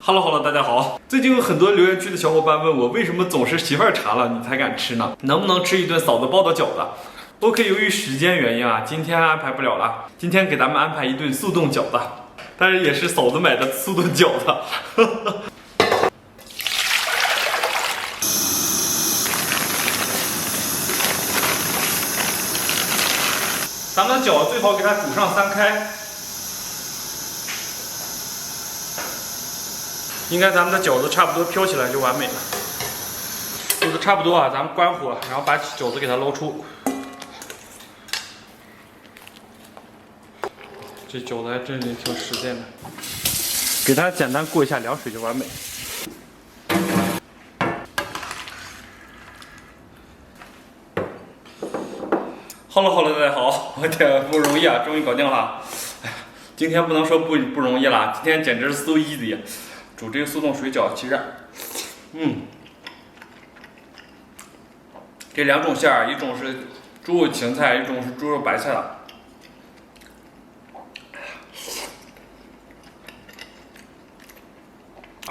Hello，大家好。最近有很多留言区的小伙伴问我，为什么总是媳妇儿查了你才敢吃呢？能不能吃一顿嫂子包的饺子？OK，由于时间原因啊，今天安排不了了。今天给咱们安排一顿速冻饺子，但是也是嫂子买的速冻饺子。咱们的饺子最好给它煮上3开。应该咱们的饺子差不多飘起来就完美了。煮的差不多啊，咱们关火，然后把饺子给它捞出。这饺子还真是挺实在的，给它简单过一下凉水就完美。Hello，大家好，我天，不容易啊，终于搞定了。哎呀，今天不能说不容易了，今天简直是 so easy。煮这个速冻水饺，其实，这2种馅儿，一种是猪肉芹菜，一种是猪肉白菜的。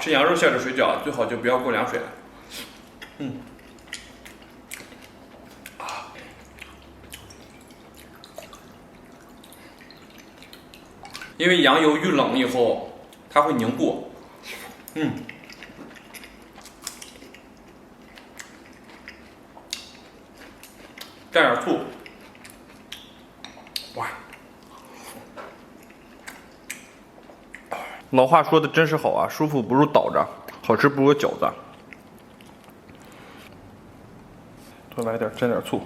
吃羊肉馅的水饺，最好就不要过凉水了。因为羊油遇冷以后，它会凝固。蘸点醋，哇！老话说的真是好啊，舒服不如倒着，好吃不如饺子。多来点，蘸点醋。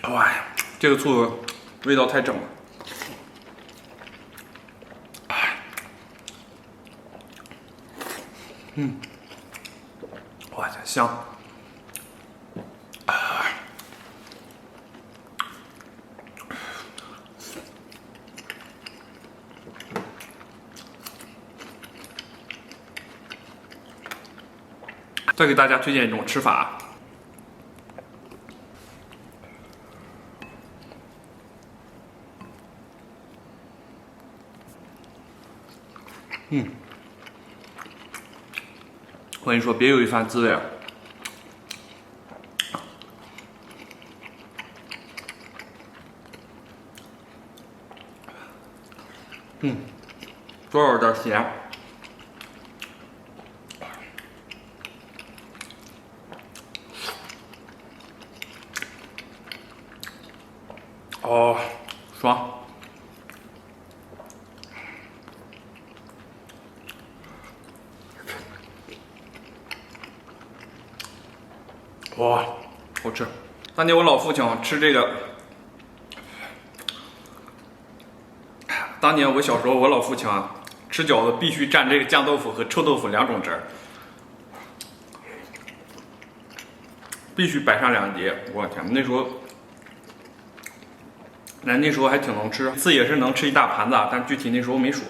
哇呀，这个醋味道太正了。哇塞，香！再给大家推荐一种吃法。我跟你说，别有一番滋味。多少有点咸。哦，爽。哇，好吃！当年我老父亲吃这个，当年我小时候，我老父亲吃饺子必须蘸这个酱豆腐和臭豆腐2种汁儿，必须摆上2碟。我天，那时候还挺能吃，一次也是能吃一大盘子，但具体那时候没数。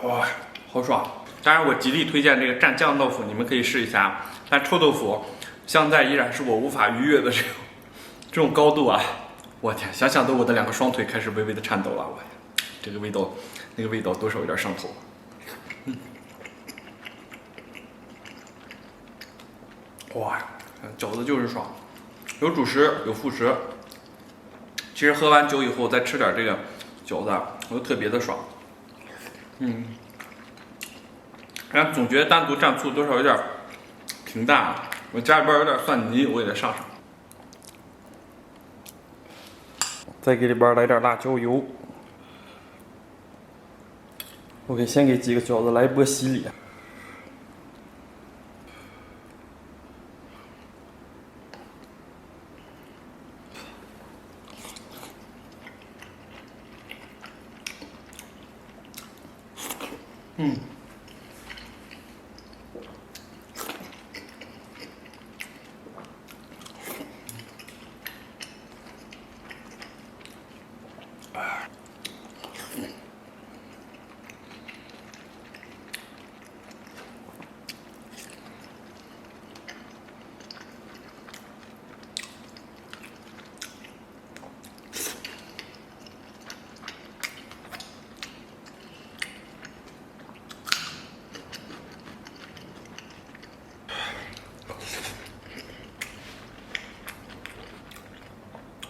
哇，好爽！当然，我极力推荐这个蘸酱豆腐，你们可以试一下。但臭豆腐，现在依然是我无法逾越的这种高度啊！我天，想想我的2个双腿开始微微的颤抖了。我这个味道，那个味道多少有点上头。哇，饺子就是爽，有主食有副食。其实喝完酒以后再吃点这个饺子，我就特别的爽。然后总觉得单独蘸醋多少有点平淡啊，我家里边有点蒜泥，我给它上上。再给里边来点辣椒油。OK， 先给几个饺子来一波洗礼。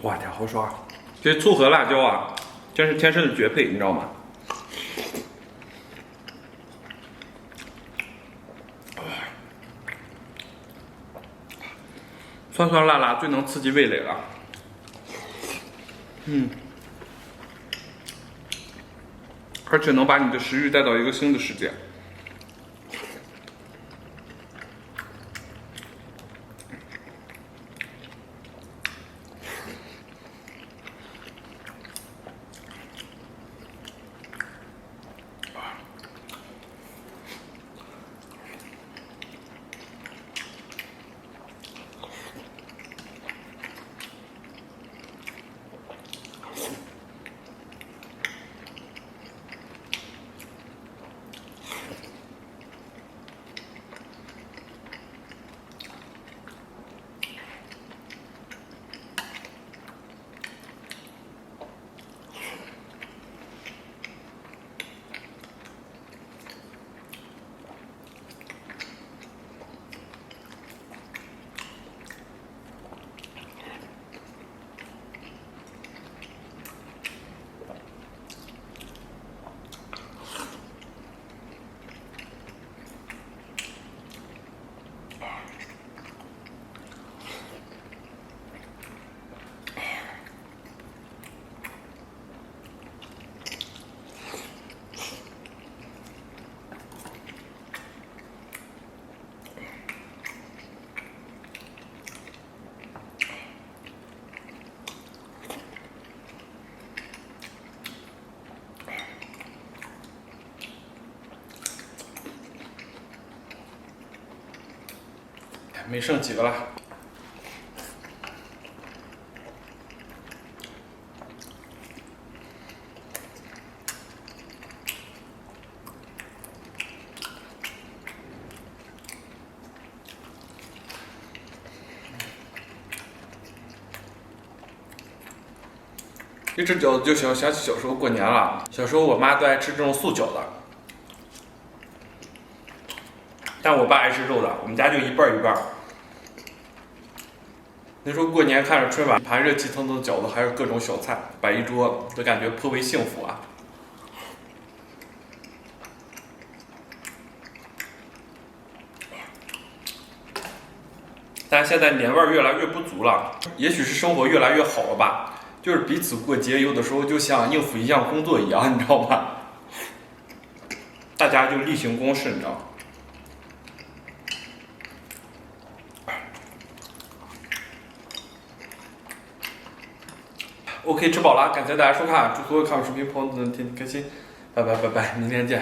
哇天，好爽！这醋和辣椒啊，真是天生的绝配，你知道吗？酸酸辣辣，最能刺激味蕾了。而且能把你的食欲带到一个新的世界。没剩几个了。一吃饺子就想起小时候过年了。小时候我妈都爱吃这种素饺子，但我爸爱吃肉的，我们家就一半一半。那时候过年看着春晚，盘热气腾腾的饺子，还有各种小菜，摆一桌，都感觉颇为幸福啊。但现在年味儿越来越不足了，也许是生活越来越好了吧，就是彼此过节，有的时候就像应付一项工作一样，你知道吗？大家就例行公事，你知道吗？OK， 吃饱了，感谢大家收看，祝所有看我视频朋友们天天开心，拜拜拜拜，明天见。